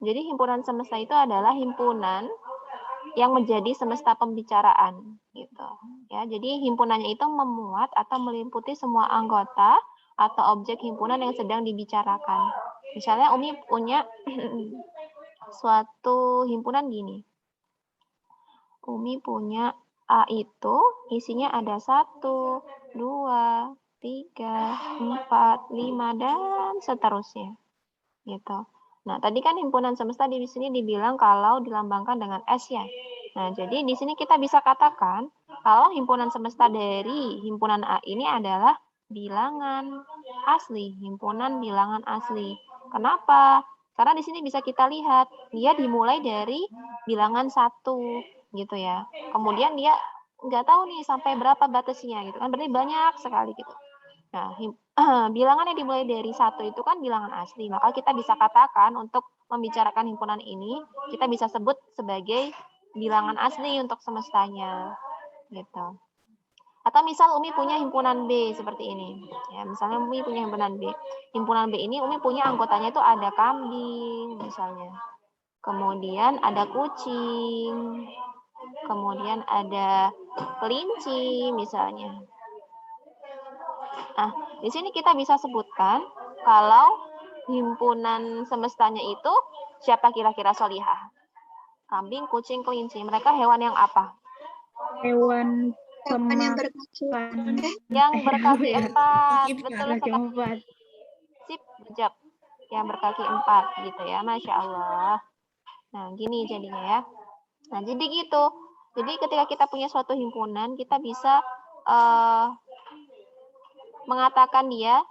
Jadi himpunan semesta itu adalah himpunan yang menjadi semesta pembicaraan gitu. Ya, jadi himpunannya itu memuat atau meliputi semua anggota atau objek himpunan yang sedang dibicarakan. Misalnya Umi punya suatu himpunan gini. Umi punya A itu isinya ada 1, 2, 3, 4, 5 dan seterusnya. Gitu. Nah, tadi kan himpunan semesta di sini dibilang kalau dilambangkan dengan S ya. Nah, jadi di sini kita bisa katakan kalau himpunan semesta dari himpunan A ini adalah bilangan asli, himpunan bilangan asli. Kenapa? Karena di sini bisa kita lihat dia dimulai dari bilangan 1 gitu ya. Kemudian dia nggak tahu nih sampai berapa batasnya gitu kan, berarti banyak sekali gitu. Nah, bilangan yang dimulai dari 1 itu kan bilangan asli, maka kita bisa katakan untuk membicarakan himpunan ini, kita bisa sebut sebagai bilangan asli untuk semestanya, gitu. Atau misal Umi punya himpunan B seperti ini. Ya, misalnya Umi punya himpunan B. Himpunan B ini Umi punya anggotanya itu ada kambing misalnya. Kemudian ada kucing, kemudian ada kelinci misalnya. Nah, di sini kita bisa sebutkan kalau himpunan semestanya itu siapa kira-kira Solihah? Kambing, kucing, kelinci. Mereka hewan yang apa? Hewan Hewan yang berkaki Yang berkaki 4. Betul berkaki sekali. 4. Sip, bijak. Yang berkaki 4 gitu ya. Masya Allah. Nah, gini jadinya ya. Nah, jadi gitu. Jadi ketika kita punya suatu himpunan, kita bisa mengatakan dia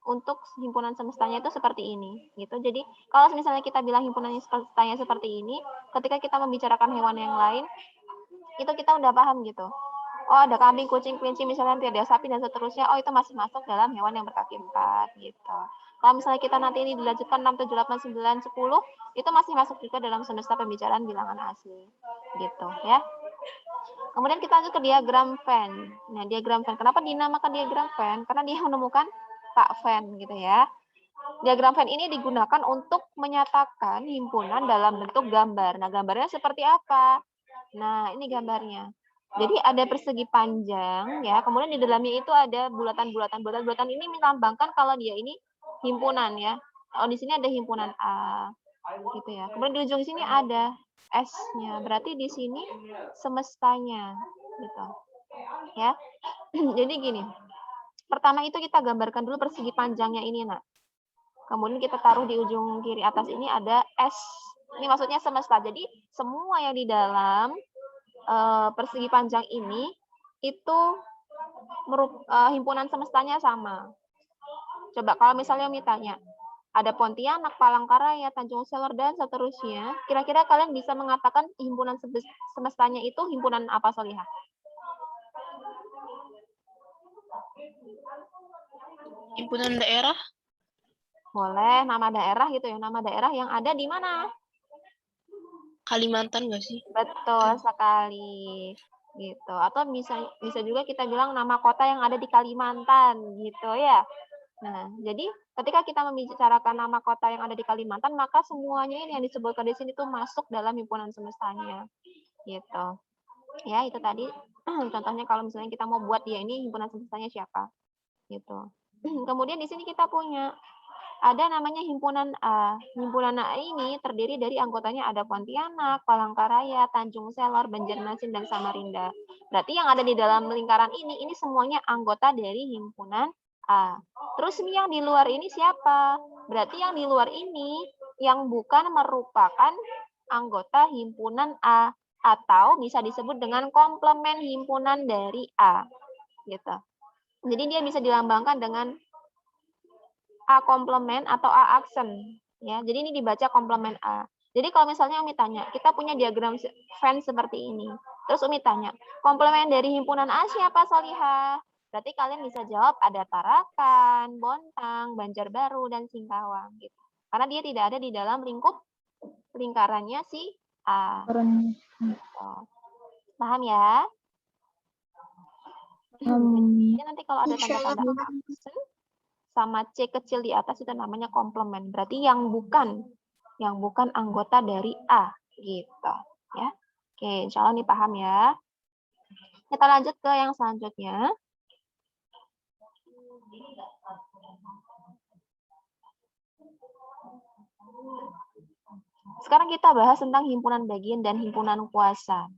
untuk himpunan semestanya itu seperti ini gitu. Jadi kalau misalnya kita bilang himpunan semestanya seperti ini, ketika kita membicarakan hewan yang lain, itu kita udah paham gitu. Oh, ada kambing, kucing, kelinci, misalnya nanti ada sapi dan seterusnya. Oh, itu masih masuk dalam hewan yang berkaki 4 gitu. Kalau misalnya kita nanti ini dilanjutkan 6, 7, 8, 9, 10, itu masih masuk juga dalam semesta pembicaraan bilangan asli. Gitu ya. Kemudian kita lanjut ke diagram Venn. Nah, diagram Venn. Kenapa dinamakan diagram Venn? Karena dia menemukan Pak Venn gitu ya. Diagram Venn ini digunakan untuk menyatakan himpunan dalam bentuk gambar. Nah, gambarnya seperti apa? Nah, ini gambarnya. Jadi ada persegi panjang ya, kemudian di dalamnya itu ada bulatan-bulatan. Bulatan-bulatan ini melambangkan kalau dia ini himpunan ya. Oh, di sini ada himpunan A gitu ya. Kemudian di ujung sini ada S-nya. Berarti di sini semestanya gitu. Ya. Jadi gini. Pertama itu kita gambarkan dulu persegi panjangnya ini, Nak. Kemudian kita taruh di ujung kiri atas ini ada S. Ini maksudnya semesta. Jadi semua yang di dalam persegi panjang ini itu himpunan semestanya sama. Coba kalau misalnya Umi tanya, ada Pontianak, Palangkaraya, Tanjung Selor, dan seterusnya, kira-kira kalian bisa mengatakan himpunan semestanya itu himpunan apa, Solihah? himpunan daerah. Boleh, nama daerah gitu ya, nama daerah yang ada di mana? Kalimantan nggak sih? Betul sekali. Gitu. Atau bisa juga kita bilang nama kota yang ada di Kalimantan gitu ya. Nah, jadi ketika kita membicarakan nama kota yang ada di Kalimantan, maka semuanya ini yang disebutkan di sini tuh masuk dalam himpunan semestanya. Gitu. Ya, itu tadi contohnya kalau misalnya kita mau buat dia ini himpunan semestanya siapa. Gitu. Kemudian di sini kita punya ada namanya himpunan A. Himpunan A ini terdiri dari anggotanya ada Pontianak, Palangkaraya, Tanjung Selor, Banjarmasin, dan Samarinda. Berarti yang ada di dalam lingkaran ini semuanya anggota dari himpunan A. Terus yang di luar ini siapa? Berarti yang di luar ini yang bukan merupakan anggota himpunan A atau bisa disebut dengan komplement himpunan dari A. Gitu. Jadi dia bisa dilambangkan dengan A komplement atau A aksen ya. Jadi ini dibaca komplement A. Jadi kalau misalnya Umi tanya, kita punya diagram Venn seperti ini. Terus Umi tanya, komplement dari himpunan A siapa, Solihah? Berarti kalian bisa jawab ada Tarakan, Bontang, Banjarbaru, dan Singkawang gitu. Karena dia tidak ada di dalam lingkup lingkarannya si A. Gitu. Paham ya? Jadi nanti kalau ada tanda-tanda aksen sama C kecil di atas itu namanya komplement. Berarti yang bukan yang bukan anggota dari A, gitu ya. Oke, insya Allah nih paham ya. Kita lanjut ke yang selanjutnya. Sekarang kita bahas tentang himpunan bagian dan himpunan kuasa.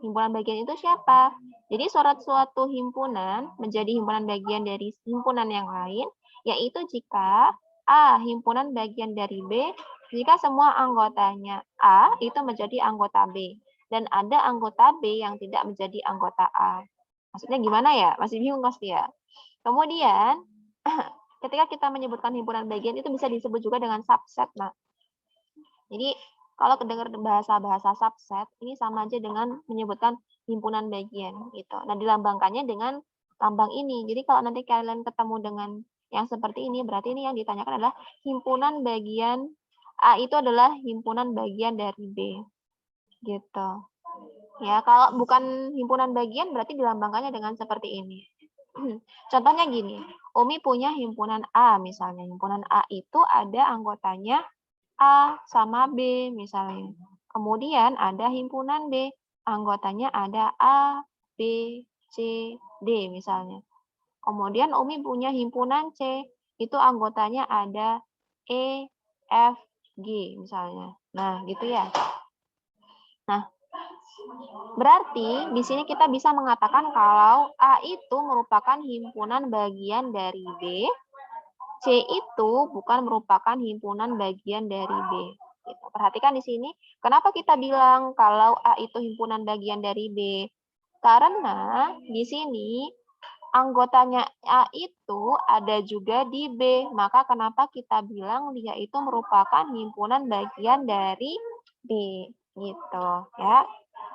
Himpunan bagian itu siapa? Jadi suatu himpunan menjadi himpunan bagian dari himpunan yang lain, yaitu jika A himpunan bagian dari B, jika semua anggotanya A itu menjadi anggota B, dan ada anggota B yang tidak menjadi anggota A. Maksudnya gimana ya? Masih bingung pasti ya? Kemudian, ketika kita menyebutkan himpunan bagian itu bisa disebut juga dengan subset. Nah, jadi kalau kedengar bahasa-bahasa subset, ini sama aja dengan menyebutkan himpunan bagian gitu. Nah, dilambangkannya dengan lambang ini. Jadi kalau nanti kalian ketemu dengan yang seperti ini, berarti ini yang ditanyakan adalah himpunan bagian A itu adalah himpunan bagian dari B. Gitu. Ya, kalau bukan himpunan bagian berarti dilambangkannya dengan seperti ini. Contohnya gini, Umi punya himpunan A misalnya. Himpunan A itu ada anggotanya A sama B misalnya. Kemudian ada himpunan B, anggotanya ada A, B, C, D misalnya. Kemudian Umi punya himpunan C, itu anggotanya ada E, F, G misalnya. Nah, gitu ya. Nah, berarti di sini kita bisa mengatakan kalau A itu merupakan himpunan bagian dari B, C itu bukan merupakan himpunan bagian dari B. Gitu. Perhatikan di sini, kenapa kita bilang kalau A itu himpunan bagian dari B? Karena di sini anggotanya A itu ada juga di B. Maka kenapa kita bilang dia itu merupakan himpunan bagian dari B. Gitu ya.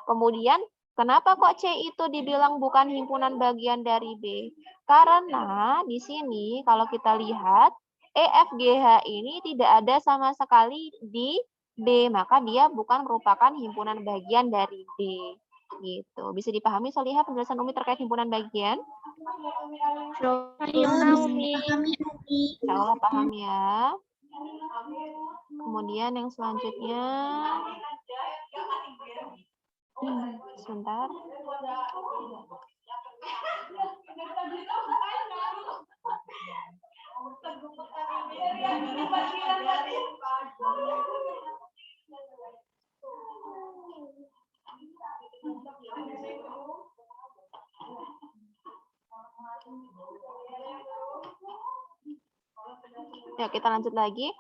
Kemudian kenapa kok C itu dibilang bukan himpunan bagian dari B? Karena di sini kalau kita lihat EFGH ini tidak ada sama sekali di B, maka dia bukan merupakan himpunan bagian dari B. Gitu. Bisa dipahami Solihah penjelasan Umi terkait himpunan bagian? Ayo, bisa Umi. dipahami, Umi. Insya Allah paham ya. Kemudian yang selanjutnya, sebentar. Ya, kita lanjut lagi.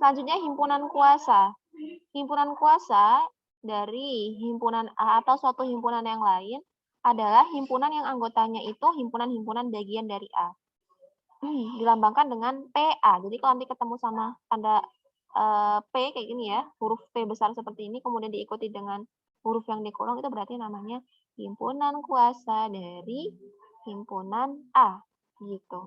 Selanjutnya himpunan kuasa. Himpunan kuasa dari himpunan A atau suatu himpunan yang lain adalah himpunan yang anggotanya itu himpunan-himpunan bagian dari A. Dilambangkan dengan PA. Jadi kalau nanti ketemu sama tanda P kayak gini ya, huruf P besar seperti ini, kemudian diikuti dengan huruf yang dikurung, itu berarti namanya himpunan kuasa dari himpunan A. Gitu.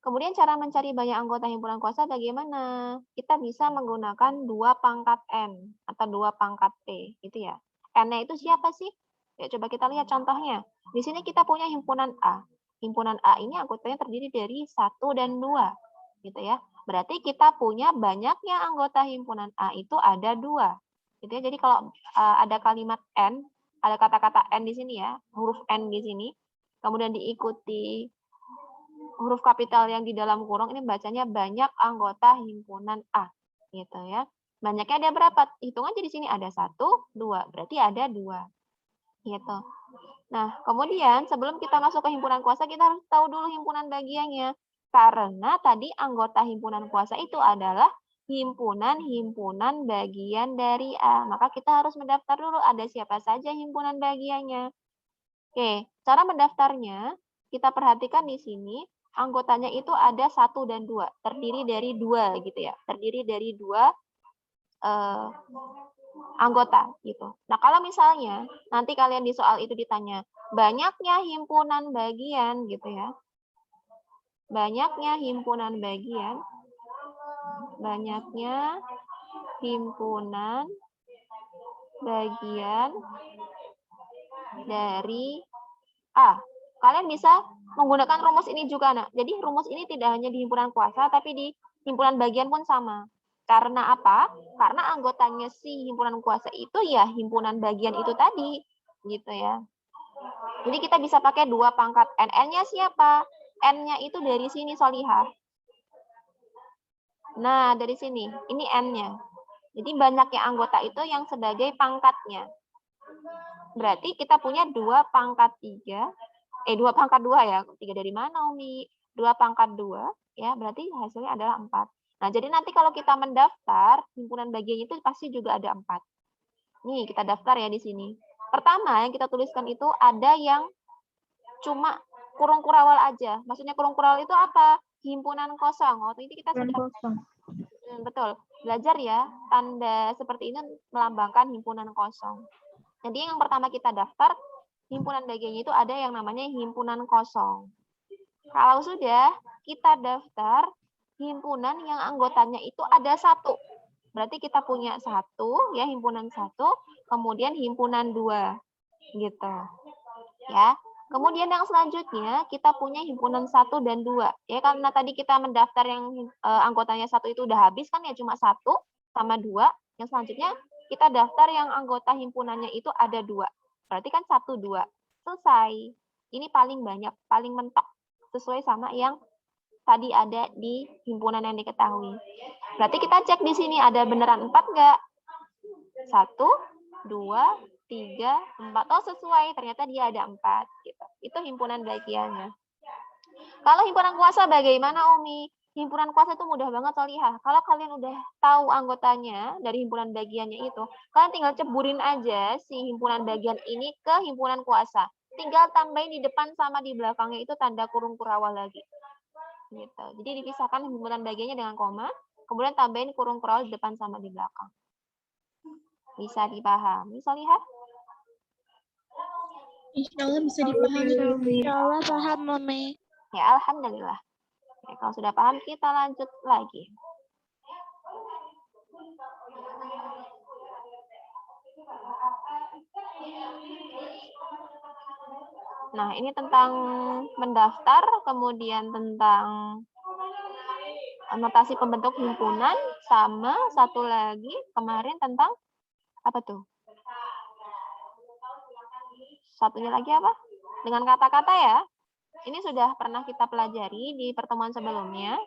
Kemudian cara mencari banyak anggota himpunan kuasa bagaimana? Kita bisa menggunakan 2 pangkat N atau 2 pangkat P, gitu ya. N-nya itu siapa sih? Ya, coba kita lihat contohnya. Di sini kita punya himpunan A. Himpunan A ini anggotanya terdiri dari 1 dan 2, gitu ya. Berarti kita punya banyaknya anggota himpunan A itu ada 2. Gitu ya. Jadi kalau ada kalimat N, ada kata-kata N di sini ya, huruf N di sini, kemudian diikuti huruf kapital yang di dalam kurung, ini bacanya banyak anggota himpunan A, gitu ya. Banyaknya ada berapa? Hitung aja di sini ada 1, 2, berarti ada 2, gitu. Nah, kemudian sebelum kita masuk ke himpunan kuasa, kita harus tahu dulu himpunan bagiannya. Karena tadi anggota himpunan kuasa itu adalah himpunan-himpunan bagian dari A. Maka kita harus mendaftar dulu ada siapa saja himpunan bagiannya. Oke, cara mendaftarnya kita perhatikan di sini. Anggotanya itu ada 1 dan 2, terdiri dari 2 gitu ya, terdiri dari 2 anggota gitu. Nah, kalau misalnya nanti kalian di soal itu ditanya banyaknya himpunan bagian gitu ya, banyaknya himpunan bagian, banyaknya himpunan bagian dari A. Kalian bisa menggunakan rumus ini juga, Nak. Jadi rumus ini tidak hanya di himpunan kuasa, tapi di himpunan bagian pun sama. Karena apa? Karena anggotanya si himpunan kuasa itu ya himpunan bagian itu tadi, gitu ya. Jadi kita bisa pakai 2 pangkat N. N-nya siapa? N-nya itu dari sini, Solihah. Nah, dari sini. Ini N-nya. Jadi banyaknya anggota itu yang sebagai pangkatnya. Berarti kita punya 2 pangkat 3. 2 pangkat 2 ya. 3 dari mana, Umi? 2 pangkat 2. Ya, berarti hasilnya adalah 4. Nah, jadi nanti kalau kita mendaftar, himpunan bagian itu pasti juga ada 4. Nih, kita daftar ya di sini. Pertama, yang kita tuliskan itu ada yang cuma kurung kurawal aja. Maksudnya kurung kurawal itu apa? Himpunan kosong. Waktu itu kita sudah kosong. betul belajar ya, tanda seperti ini melambangkan himpunan kosong. Jadi yang pertama kita daftar, himpunan bagiannya itu ada yang namanya himpunan kosong. Kalau sudah kita daftar, himpunan yang anggotanya itu ada 1. Berarti kita punya 1, ya himpunan 1, kemudian himpunan 2, gitu. Ya. Kemudian yang selanjutnya kita punya himpunan 1 dan 2. Ya, karena tadi kita mendaftar yang anggotanya 1 itu udah habis kan ya, cuma 1 sama 2. Yang selanjutnya kita daftar yang anggota himpunannya itu ada 2. Berarti kan 1, 2. Selesai. Ini paling banyak, paling mentok. Sesuai sama yang tadi ada di himpunan yang diketahui. Berarti kita cek di sini ada beneran 4 nggak? 1, 2, 3, 4. Oh, sesuai. Ternyata dia ada 4. Gitu. Itu himpunan bagiannya. Kalau himpunan kuasa bagaimana, Umi? Himpunan kuasa itu mudah banget, Solihah. Kalau kalian udah tahu anggotanya dari himpunan bagiannya itu, kalian tinggal ceburin aja si himpunan bagian ini ke himpunan kuasa. Tinggal tambahin di depan sama di belakangnya itu tanda kurung kurawal lagi. Gitu. Jadi dipisahkan himpunan bagiannya dengan koma, kemudian tambahin kurung kurawal di depan sama di belakang. Bisa dipahami, Solihah? Insya Allah bisa dipahami. Insya Allah paham, Mami. Ya, alhamdulillah. Ya, kalau sudah paham, kita lanjut lagi. Nah, ini tentang mendaftar, kemudian tentang notasi pembentuk himpunan, sama satu lagi kemarin tentang apa tuh? Satunya lagi apa? Dengan kata-kata ya. Ini sudah pernah kita pelajari di pertemuan sebelumnya.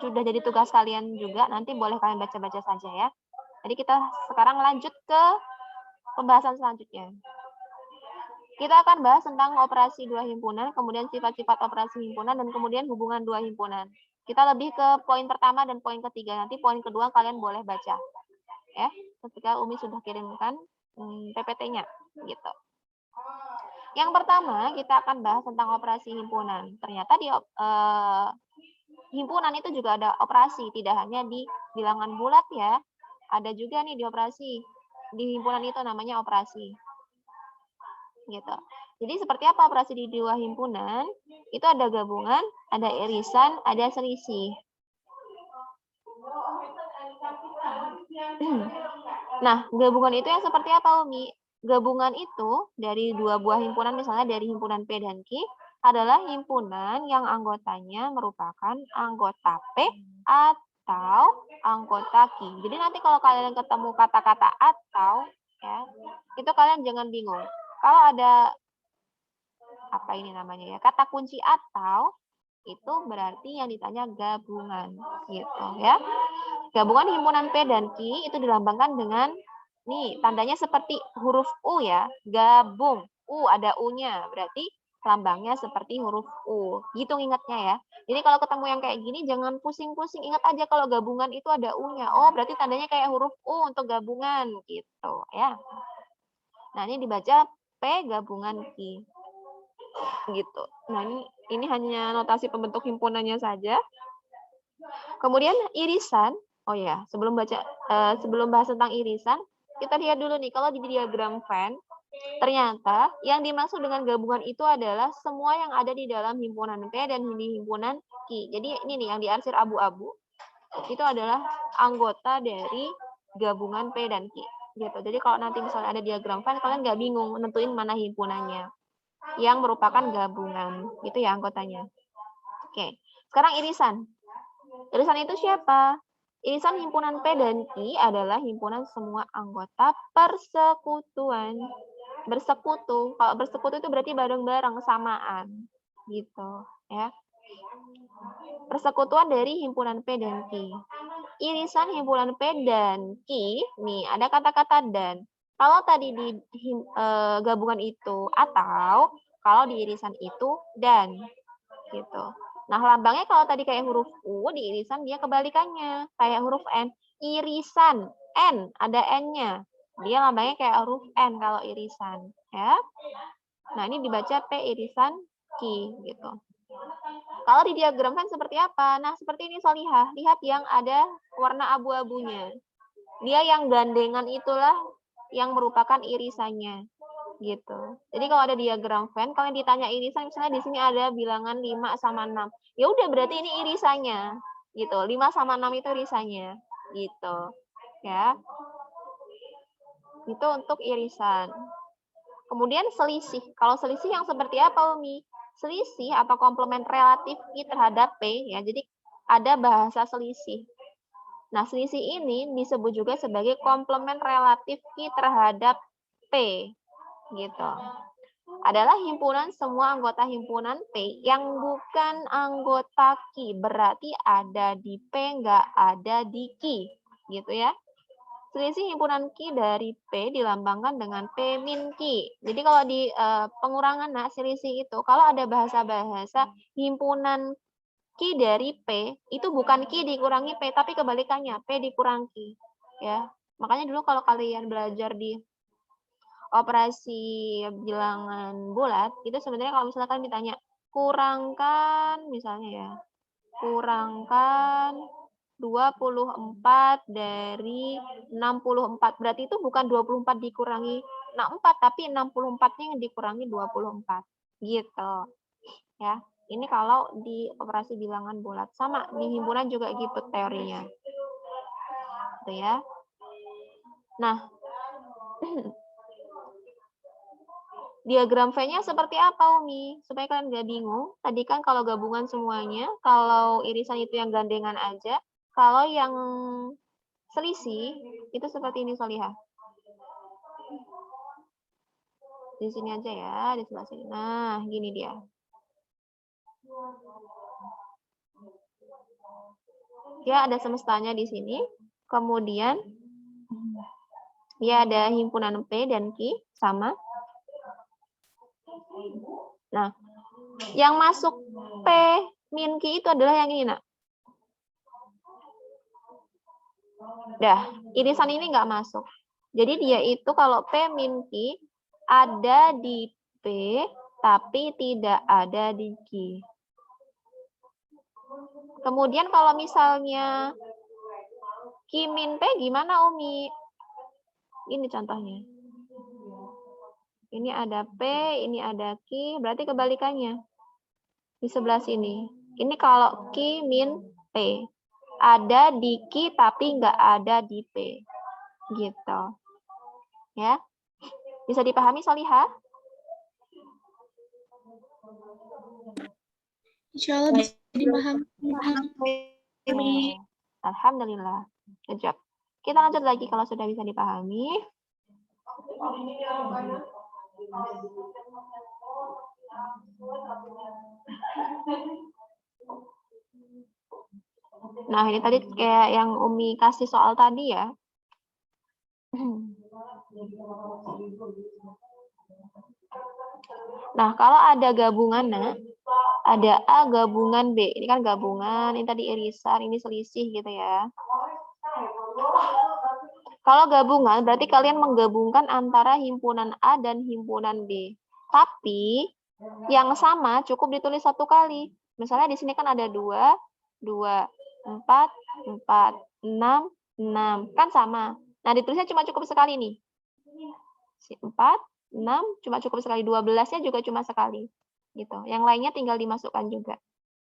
Sudah jadi tugas kalian juga. Nanti boleh kalian baca-baca saja ya. Jadi kita sekarang lanjut ke pembahasan selanjutnya. Kita akan bahas tentang operasi 2 himpunan, kemudian sifat-sifat operasi himpunan, dan kemudian hubungan 2 himpunan. Kita lebih ke poin pertama dan poin ketiga. Nanti poin kedua kalian boleh baca. Ya, ketika Umi sudah kirimkan PPT-nya. Gitu. Yang pertama, kita akan bahas tentang operasi himpunan. Ternyata di himpunan itu juga ada operasi, tidak hanya di bilangan bulat ya. Ada juga nih di operasi. Di himpunan itu namanya operasi. Gitu. Jadi seperti apa operasi di 2 himpunan? Itu ada gabungan, ada irisan, ada selisih. Nah, gabungan itu yang seperti apa, Umi? Gabungan itu dari 2 buah himpunan, misalnya dari himpunan P dan Q, adalah himpunan yang anggotanya merupakan anggota P atau anggota Q. Jadi nanti kalau kalian ketemu kata-kata atau, ya, itu kalian jangan bingung. Kalau ada apa ini namanya ya, kata kunci atau, itu berarti yang ditanya gabungan, gitu ya. Gabungan himpunan P dan Q itu dilambangkan dengan nih, tandanya seperti huruf U ya, gabung. U ada U-nya, berarti lambangnya seperti huruf U. Gitu ingatnya ya. Jadi kalau ketemu yang kayak gini jangan pusing-pusing, ingat aja kalau gabungan itu ada U-nya. Oh, berarti tandanya kayak huruf U untuk gabungan gitu ya. Nah, ini dibaca P gabungan Q. Gitu. Nah, ini hanya notasi pembentuk himpunannya saja. Kemudian irisan. Oh ya, sebelum bahas tentang irisan, kita lihat dulu nih, kalau di diagram Venn, ternyata yang dimaksud dengan gabungan itu adalah semua yang ada di dalam himpunan P dan di himpunan Q. Jadi ini nih yang diarsir abu-abu, itu adalah anggota dari gabungan P dan Q. Gitu. Jadi kalau nanti misalnya ada diagram Venn, kalian nggak bingung nentuin mana himpunannya. yang merupakan gabungan. Gitu ya anggotanya. Oke, sekarang irisan. Irisan itu siapa? Irisan himpunan P dan Q adalah himpunan semua anggota persekutuan. Bersekutu. Kalau bersekutu itu berarti bareng-bareng, samaan. Gitu, ya. Persekutuan dari himpunan P dan Q. Irisan himpunan P dan Q, nih ada kata-kata dan. Kalau tadi di gabungan itu atau, kalau di irisan itu dan. Gitu. Nah, lambangnya kalau tadi kayak huruf U, di irisan dia kebalikannya. Kayak huruf N. Irisan. N, ada N-nya. Dia lambangnya kayak huruf N kalau irisan. Ya. Nah, ini dibaca P irisan Q. Gitu. Kalau didiagramkan seperti apa? Nah, seperti ini Solihah. Lihat yang ada warna abu-abunya. Dia yang gandengan itulah yang merupakan irisannya. Gitu. Jadi kalau ada diagram Venn, kalian ditanya irisan, misalnya di sini ada bilangan 5 sama 6. Ya udah berarti ini irisannya. Gitu. 5 sama 6 itu irisannya. Gitu. Ya. Itu untuk irisan. Kemudian selisih. Kalau selisih yang seperti apa, Umi? Selisih atau komplement relatif I terhadap P, ya. Jadi ada bahasa selisih. Nah, selisih ini disebut juga sebagai komplement relatif I terhadap P. Gitu. Adalah himpunan semua anggota himpunan P yang bukan anggota Q. Berarti ada di P, nggak ada di Q. Gitu ya. Selisih himpunan Q dari P dilambangkan dengan P min Q. Jadi kalau di pengurangan selisih itu, kalau ada bahasa-bahasa himpunan Q dari P, itu bukan Q dikurangi P, tapi kebalikannya, P dikurang Q. Ya. Makanya dulu kalau kalian belajar di operasi bilangan bulat, itu sebenarnya kalau misalkan ditanya, kurangkan, misalnya ya, kurangkan 24 dari 64. Berarti itu bukan 24 dikurangi 64, tapi 64-nya yang dikurangi 24. Gitu. Ya. Ini kalau di operasi bilangan bulat. Sama, di himpunan juga gitu teorinya. Gitu ya. Nah, diagram V-nya seperti apa, Umi? Supaya kalian nggak bingung. Tadi kan kalau gabungan semuanya, kalau irisan itu yang gandengan aja, kalau yang selisih, itu seperti ini, Solihah. Di sini aja ya, di sebelah sini. Nah, gini dia. Dia ada semestanya di sini. Kemudian, dia ada himpunan P dan Q, sama. Nah, yang masuk P min Q itu adalah yang ini, nak. Dah, irisan ini nggak masuk. Jadi dia itu kalau P min Q ada di P, tapi tidak ada di Q. Kemudian kalau misalnya Q min P gimana, Umi? Ini contohnya. Ini ada P, ini ada Q, berarti kebalikannya. Di sebelah sini. Ini kalau Q min P. Ada di Q tapi nggak ada di P. Gitu. Ya. Bisa dipahami, Solihah? Insya Allah bisa dipahami. Alhamdulillah. Good job. Kita lanjut lagi kalau sudah bisa dipahami. Nah, ini tadi kayak yang Umi kasih soal tadi ya. Nah, kalau ada gabungan, ada A gabungan B. Ini kan gabungan, ini tadi irisan, ini selisih gitu ya. Kalau gabungan, berarti kalian menggabungkan antara himpunan A dan himpunan B. Tapi, yang sama cukup ditulis satu kali. Misalnya di sini kan ada 2, 4, 4, 6, 6. Kan sama. Nah, ditulisnya cuma cukup sekali nih. 4, 6, cuma cukup sekali. 12-nya juga cuma sekali. Gitu. Yang lainnya tinggal dimasukkan juga.